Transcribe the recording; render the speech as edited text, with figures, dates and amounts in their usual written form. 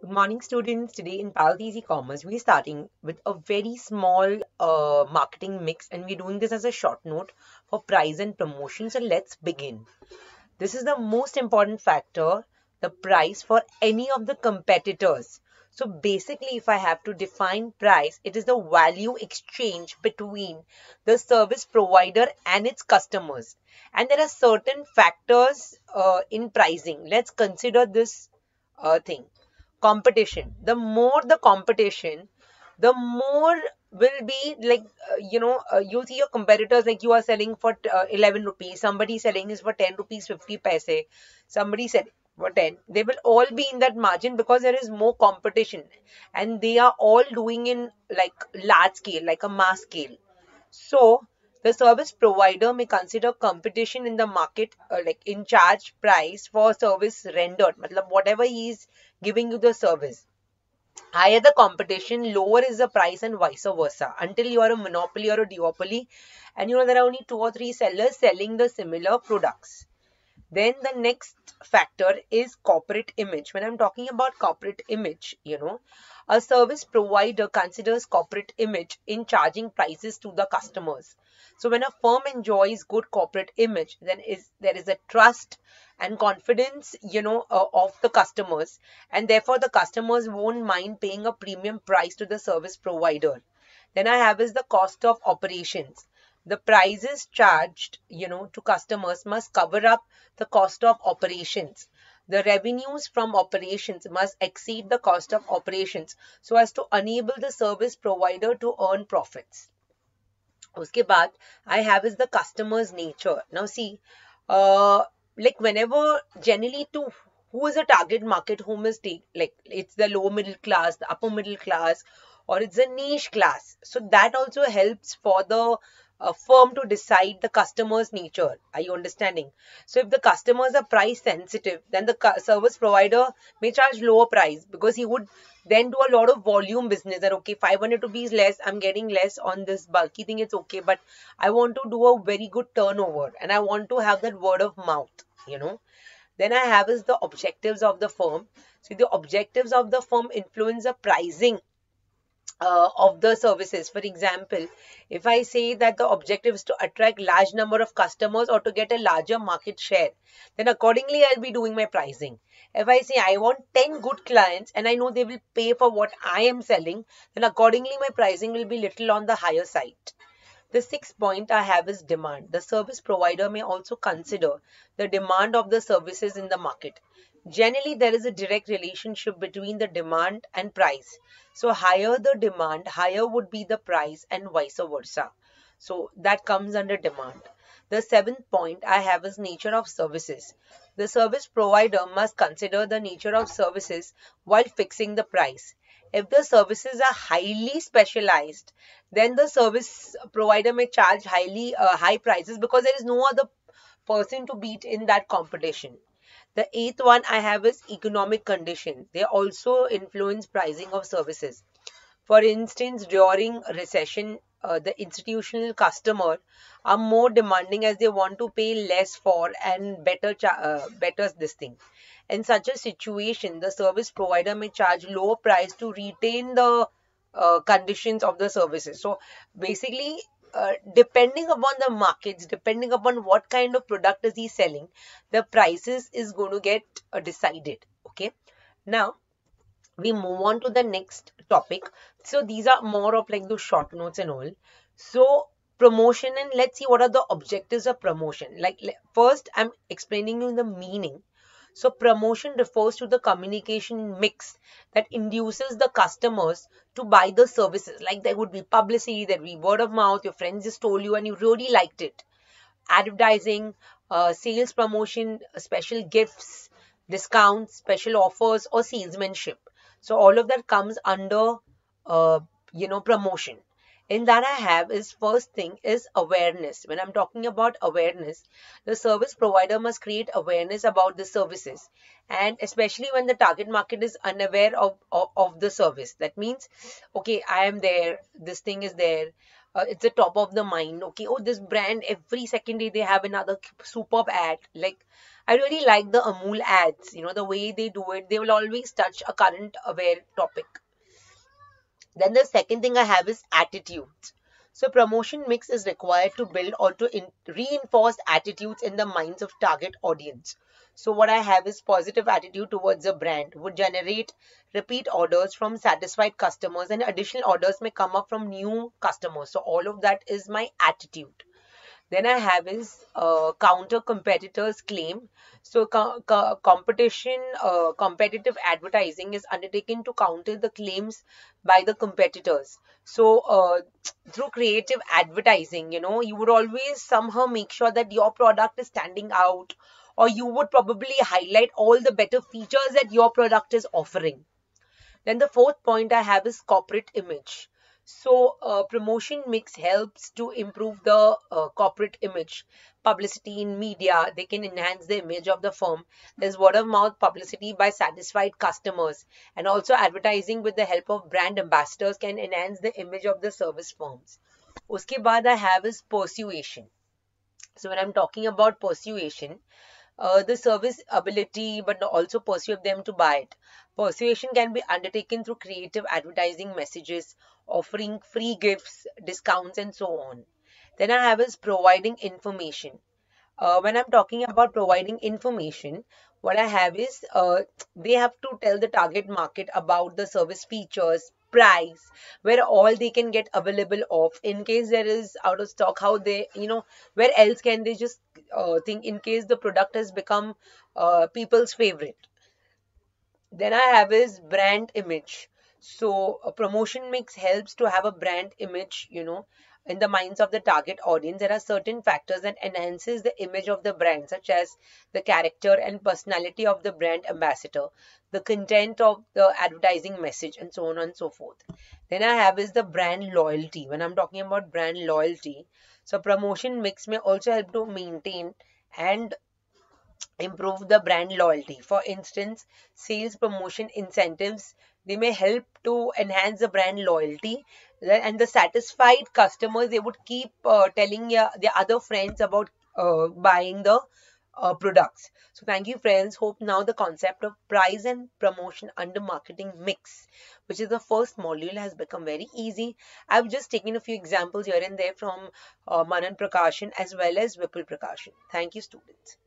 Good morning, students. Today in Palace Easy Commerce, we're starting with a very small marketing mix, and we're doing this as a short note for price and promotion. So let's begin. This is the most important factor, the price for any of the competitors. So basically, if I have to define price, it is the value exchange between the service provider and its customers. And there are certain factors in pricing. Let's consider this thing. Competition. The more the competition, the more will be like you see your competitors, like you are selling for 11 rupees, somebody selling is for 10 rupees 50 paise, somebody said for 10. They will all be in that margin because there is more competition, and they are all doing in like large scale, like a mass scale. So the service provider may consider competition in the market, like in charge price for service rendered, matlab whatever he is giving you the service. Higher the competition, lower is the price, and vice versa, until you are a monopoly or a duopoly, and there are only two or three sellers selling the similar products. Then the next factor is corporate image. When I'm talking about corporate image, a service provider considers corporate image in charging prices to the customers. So when a firm enjoys good corporate image, then there is a trust and confidence, of the customers, and therefore the customers won't mind paying a premium price to the service provider. Then I have is the cost of operations. The prices charged, to customers must cover up the cost of operations. The revenues from operations must exceed the cost of operations so as to enable the service provider to earn profits. उसके बाद I have is the customer's nature. Now see, like whenever generally to who is a target market, whom is like it's the low middle class, the upper middle class, or it's a niche class. So that also helps for the firm to decide the customer's nature. Are you understanding? So if the customers are price sensitive, then the service provider may charge lower price because he would then do a lot of volume business. That okay, 500 rupees less, I'm getting less on this bulky thing, it's okay, but I want to do a very good turnover and I want to have that word of mouth. Then I have is the objectives of the firm. So the objectives of the firm influence the pricing of the services. For example, if I say that the objective is to attract large number of customers or to get a larger market share, then accordingly I'll be doing my pricing. If I say I want 10 good clients and I know they will pay for what I am selling, then accordingly my pricing will be little on the higher side. The sixth point I have is demand. The service provider may also consider the demand of the services in the market. Generally, there is a direct relationship between the demand and price. So, higher the demand, higher would be the price, and vice versa. So, that comes under demand. The seventh point I have is nature of services. The service provider must consider the nature of services while fixing the price. If the services are highly specialized, then the service provider may charge high prices because there is no other person to beat in that competition. The eighth one I have is economic condition. They also influence pricing of services. For instance, during a recession, the institutional customer are more demanding as they want to pay less for and better this thing. In such a situation, the service provider may charge lower price to retain the conditions of the services. So basically, depending upon the markets, depending upon what kind of product is he selling, the prices is going to get decided. Okay. Now, we move on to the next topic. So these are more of like those short notes and all. So promotion, and let's see what are the objectives of promotion. Like first I'm explaining you the meaning. So promotion refers to the communication mix that induces the customers to buy the services. Like there would be publicity, there would be word of mouth, your friends just told you and you really liked it. Advertising, sales promotion, special gifts, discounts, special offers, or salesmanship. So all of that comes under, promotion. In that I have is first thing is awareness. When I'm talking about awareness, the service provider must create awareness about the services, and especially when the target market is unaware of the service. That means, okay, I am there, this thing is there, it's the top of the mind. Okay, oh, this brand every second day they have another superb ad. Like I really like the Amul ads, you know, the way they do it. They will always touch a current aware topic. Then the second thing I have is attitudes. So promotion mix is required to build or to reinforce attitudes in the minds of target audience. So what I have is positive attitude towards a brand would generate repeat orders from satisfied customers, and additional orders may come up from new customers. So all of that is my attitude. Then I have is counter competitors claim. So competitive advertising is undertaken to counter the claims by the competitors. So through creative advertising, you know, you would always somehow make sure that your product is standing out, or you would probably highlight all the better features that your product is offering. Then the fourth point I have is corporate image. So promotion mix helps to improve the corporate image. Publicity in media, they can enhance the image of the firm. There's word of mouth publicity by satisfied customers, and also advertising with the help of brand ambassadors can enhance the image of the service firms. Uske baad I have is persuasion. So when I'm talking about persuasion, the service ability, but also persuade them to buy it. Persuasion can be undertaken through creative advertising messages, offering free gifts, discounts, and so on. Then I have is providing information. When I'm talking about providing information, what I have is they have to tell the target market about the service features, price, where all they can get available of in case there is out of stock, how they, you know, where else can they just think in case the product has become people's favorite. Then I have is brand image. So a promotion mix helps to have a brand image, you know, in the minds of the target audience. There are certain factors that enhances the image of the brand, such as the character and personality of the brand ambassador, the content of the advertising message, and so on and so forth. Then I have is the brand loyalty. When I'm talking about brand loyalty, so promotion mix may also help to maintain and improve the brand loyalty. For instance, sales promotion incentives, they may help to enhance the brand loyalty, and the satisfied customers, they would keep telling their other friends about buying the products. So thank you friends. Hope now the concept of price and promotion under marketing mix, which is the first module, has become very easy. I've just taken a few examples here and there from Manan Prakashan as well as Vipul Prakashan. Thank you students.